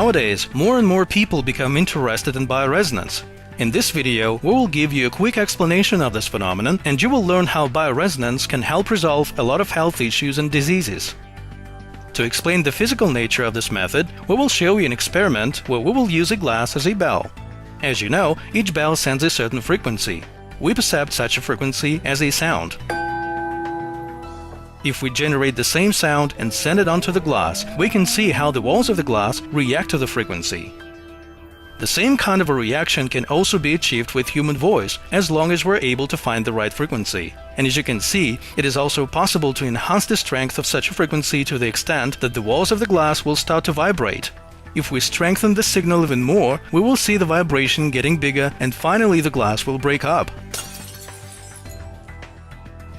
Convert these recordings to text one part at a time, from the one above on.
Nowadays, more and more people become interested in bioresonance. In this video, we will give you a quick explanation of this phenomenon, and you will learn how bioresonance can help resolve a lot of health issues and diseases. To explain the physical nature of this method, we will show you an experiment where we will use a glass as a bell. As you know, each bell sends a certain frequency. We perceive such a frequency as a sound. If we generate the same sound and send it onto the glass, we can see how the walls of the glass react to the frequency. The same kind of a reaction can also be achieved with human voice, as long as we're able to find the right frequency. And as you can see, it is also possible to enhance the strength of such a frequency to the extent that the walls of the glass will start to vibrate. If we strengthen the signal even more, we will see the vibration getting bigger and finally the glass will break up.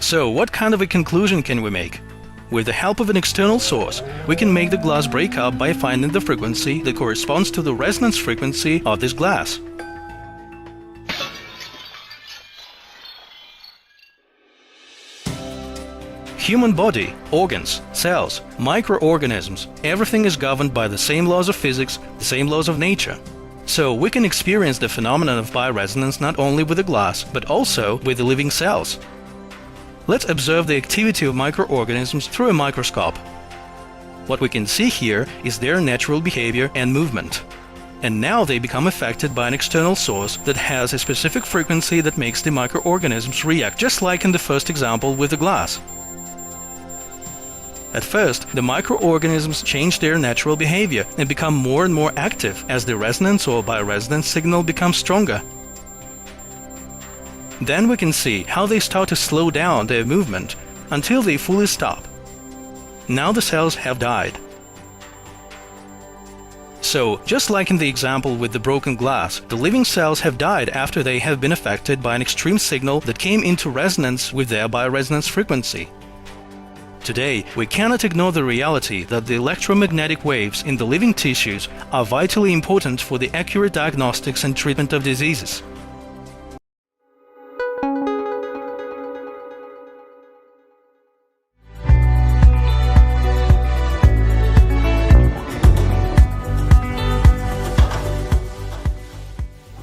So, what kind of a conclusion can we make? With the help of an external source, we can make the glass break up by finding the frequency that corresponds to the resonance frequency of this glass. Human body, organs, cells, microorganisms, everything is governed by the same laws of physics, the same laws of nature. So we can experience the phenomenon of bioresonance not only with the glass, but also with the living cells. Let's observe the activity of microorganisms through a microscope. What we can see here is their natural behavior and movement. And now they become affected by an external source that has a specific frequency that makes the microorganisms react, just like in the first example with the glass. At first, the microorganisms change their natural behavior and become more and more active as the resonance or bioresonance signal becomes stronger. Then we can see how they start to slow down their movement until they fully stop. Now the cells have died. So, just like in the example with the broken glass, the living cells have died after they have been affected by an extreme signal that came into resonance with their bioresonance frequency. Today, we cannot ignore the reality that the electromagnetic waves in the living tissues are vitally important for the accurate diagnostics and treatment of diseases.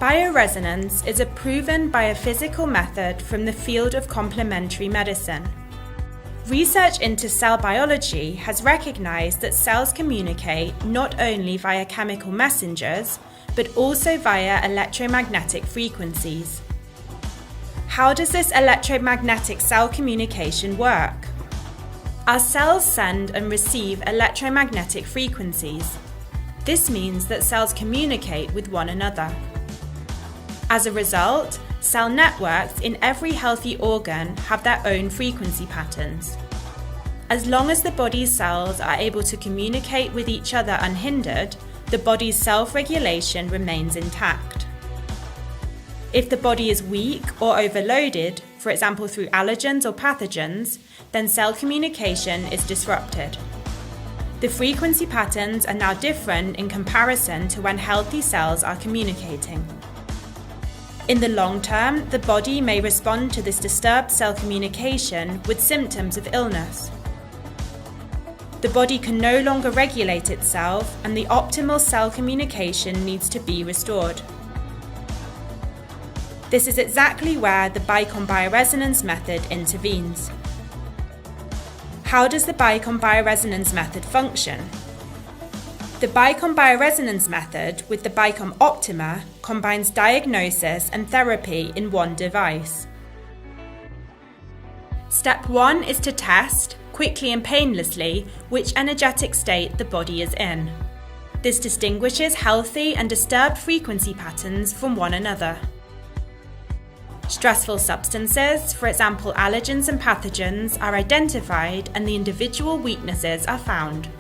Bioresonance is a proven biophysical method from the field of complementary medicine. Research into cell biology has recognized that cells communicate not only via chemical messengers, but also via electromagnetic frequencies. How does this electromagnetic cell communication work? Our cells send and receive electromagnetic frequencies. This means that cells communicate with one another. As a result, cell networks in every healthy organ have their own frequency patterns. As long as the body's cells are able to communicate with each other unhindered, the body's self-regulation remains intact. If the body is weak or overloaded, for example through allergens or pathogens, then cell communication is disrupted. The frequency patterns are now different in comparison to when healthy cells are communicating. In the long term, the body may respond to this disturbed cell communication with symptoms of illness. The body can no longer regulate itself, and the optimal cell communication needs to be restored. This is exactly where the bioresonance method intervenes. How does the bioresonance method function? The bioresonance method with the Bicom Optima combines diagnosis and therapy in one device. Step 1 is to test, quickly and painlessly, which energetic state the body is in. This distinguishes healthy and disturbed frequency patterns from one another. Stressful substances, for example allergens and pathogens, are identified and the individual weaknesses are found.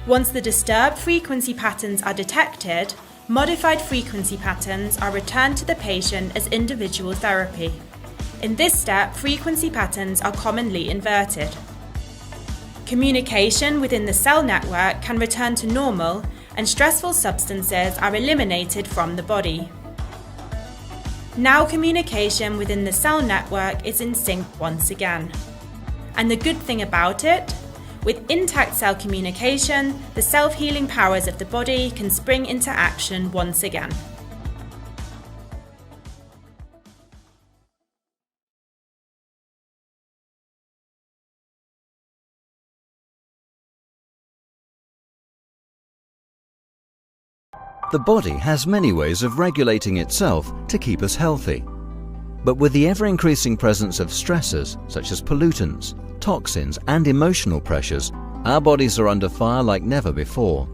Once the disturbed frequency patterns are detected, modified frequency patterns are returned to the patient as individual therapy. In this step, frequency patterns are commonly inverted. Communication within the cell network can return to normal, and stressful substances are eliminated from the body. Now communication within the cell network is in sync once again. And the good thing about it, With intact cell communication, the self-healing powers of the body can spring into action once again. The body has many ways of regulating itself to keep us healthy. But with the ever-increasing presence of stressors such as pollutants, toxins and emotional pressures, our bodies are under fire like never before.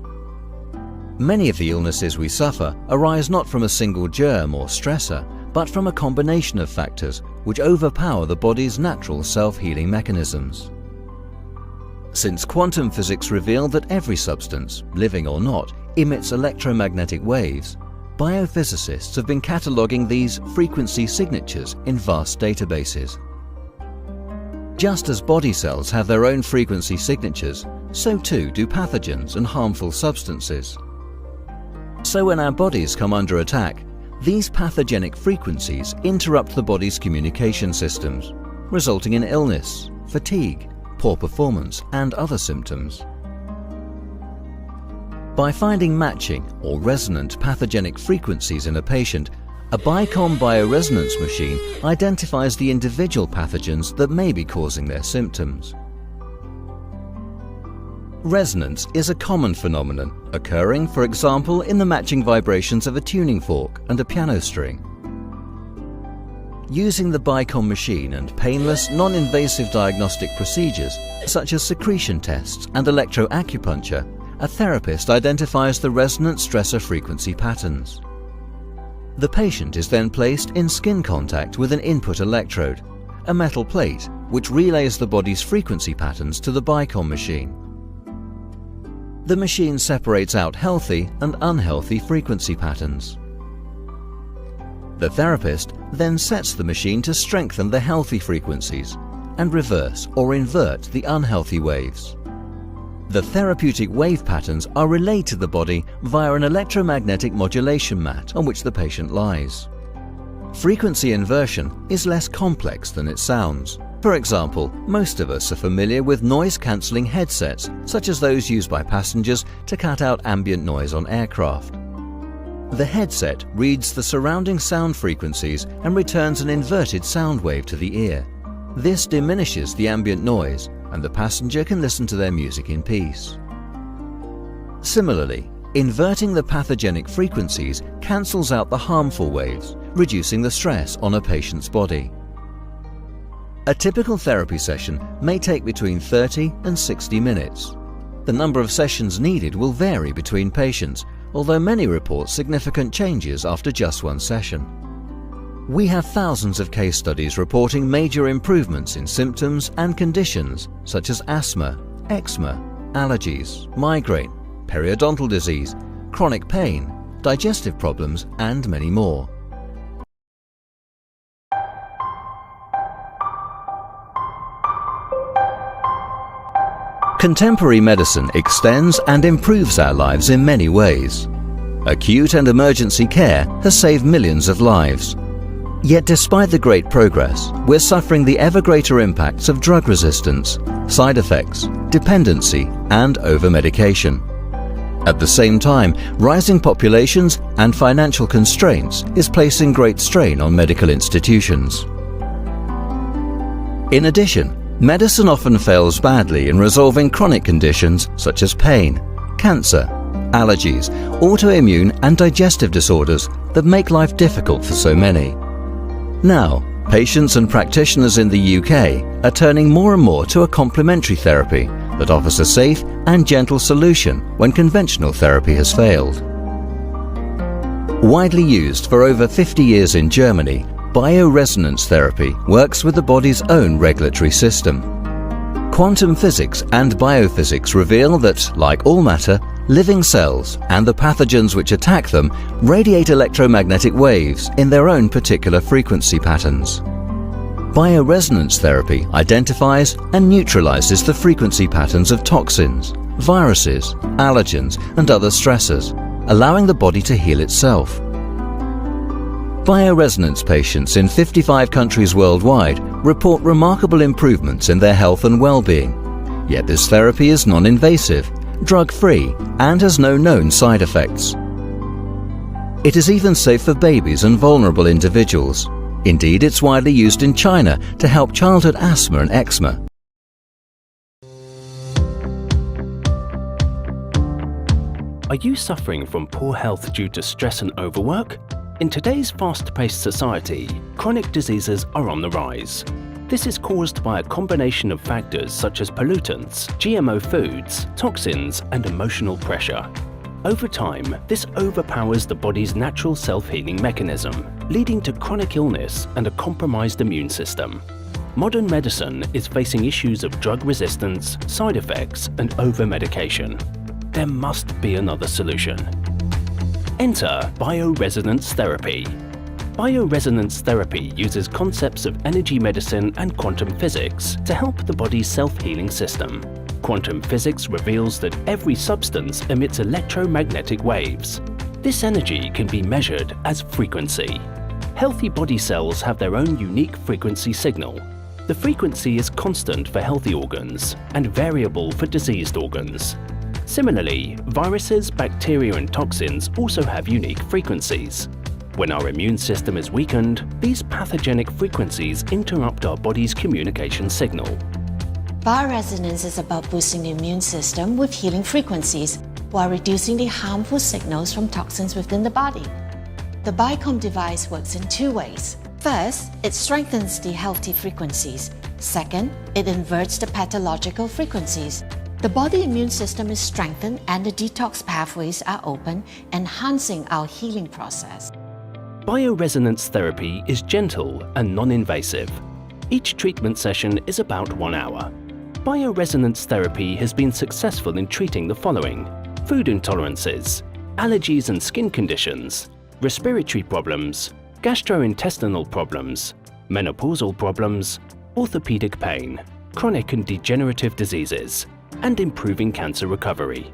Many of the illnesses we suffer arise not from a single germ or stressor, but from a combination of factors which overpower the body's natural self-healing mechanisms. Since quantum physics revealed that every substance, living or not, emits electromagnetic waves, biophysicists have been cataloguing these frequency signatures in vast databases. Just as body cells have their own frequency signatures, so too do pathogens and harmful substances. So when our bodies come under attack, these pathogenic frequencies interrupt the body's communication systems, resulting in illness, fatigue, poor performance and other symptoms. By finding matching or resonant pathogenic frequencies in a patient, a BICOM bioresonance machine identifies the individual pathogens that may be causing their symptoms. Resonance is a common phenomenon, occurring, for example, in the matching vibrations of a tuning fork and a piano string. Using the BICOM machine and painless, non-invasive diagnostic procedures, such as secretion tests and electroacupuncture, a therapist identifies the resonant stressor frequency patterns. The patient is then placed in skin contact with an input electrode, a metal plate which relays the body's frequency patterns to the BICOM machine. The machine separates out healthy and unhealthy frequency patterns. The therapist then sets the machine to strengthen the healthy frequencies and reverse or invert the unhealthy waves. The therapeutic wave patterns are relayed to the body via an electromagnetic modulation mat on which the patient lies. Frequency inversion is less complex than it sounds. For example, most of us are familiar with noise-cancelling headsets, such as those used by passengers to cut out ambient noise on aircraft. The headset reads the surrounding sound frequencies and returns an inverted sound wave to the ear. This diminishes the ambient noise, and the passenger can listen to their music in peace. Similarly, inverting the pathogenic frequencies cancels out the harmful waves, reducing the stress on a patient's body. A typical therapy session may take between 30 and 60 minutes. The number of sessions needed will vary between patients, although many report significant changes after just one session. We have thousands of case studies reporting major improvements in symptoms and conditions such as asthma, eczema, allergies, migraine, periodontal disease, chronic pain, digestive problems, and many more. Contemporary medicine extends and improves our lives in many ways. Acute and emergency care has saved millions of lives. Yet despite the great progress, we're suffering the ever greater impacts of drug resistance, side effects, dependency, and over-medication. At the same time, rising populations and financial constraints is placing great strain on medical institutions. In addition, medicine often fails badly in resolving chronic conditions such as pain, cancer, allergies, autoimmune and digestive disorders that make life difficult for so many. Now, patients and practitioners in the UK are turning more and more to a complementary therapy that offers a safe and gentle solution when conventional therapy has failed. Widely used for over 50 years in Germany, bioresonance therapy works with the body's own regulatory system. Quantum physics and biophysics reveal that, like all matter, living cells and the pathogens which attack them radiate electromagnetic waves in their own particular frequency patterns. Bioresonance therapy identifies and neutralizes the frequency patterns of toxins, viruses, allergens, and other stressors, allowing the body to heal itself. Bioresonance patients in 55 countries worldwide report remarkable improvements in their health and well-being, Yet this therapy is non-invasive, drug-free, and has no known side effects. It is even safe for babies and vulnerable individuals. Indeed, it's widely used in China to help childhood asthma and eczema. Are you suffering from poor health due to stress and overwork? In today's fast-paced society, chronic diseases are on the rise. This is caused by a combination of factors such as pollutants, GMO foods, toxins, and emotional pressure. Over time, this overpowers the body's natural self-healing mechanism, leading to chronic illness and a compromised immune system. Modern medicine is facing issues of drug resistance, side effects, and over-medication. There must be another solution. Enter bioresonance therapy. Bioresonance therapy uses concepts of energy medicine and quantum physics to help the body's self-healing system. Quantum physics reveals that every substance emits electromagnetic waves. This energy can be measured as frequency. Healthy body cells have their own unique frequency signal. The frequency is constant for healthy organs and variable for diseased organs. Similarly, viruses, bacteria, and toxins also have unique frequencies. When our immune system is weakened, these pathogenic frequencies interrupt our body's communication signal. Bioresonance is about boosting the immune system with healing frequencies while reducing the harmful signals from toxins within the body. The Bicom device works in two ways. First, it strengthens the healthy frequencies. Second, it inverts the pathological frequencies. The body immune system is strengthened and the detox pathways are open, enhancing our healing process. Bioresonance therapy is gentle and non-invasive. Each treatment session is about 1 hour. Bioresonance therapy has been successful in treating the following: food intolerances, allergies and skin conditions, respiratory problems, gastrointestinal problems, menopausal problems, orthopedic pain, chronic and degenerative diseases, and improving cancer recovery.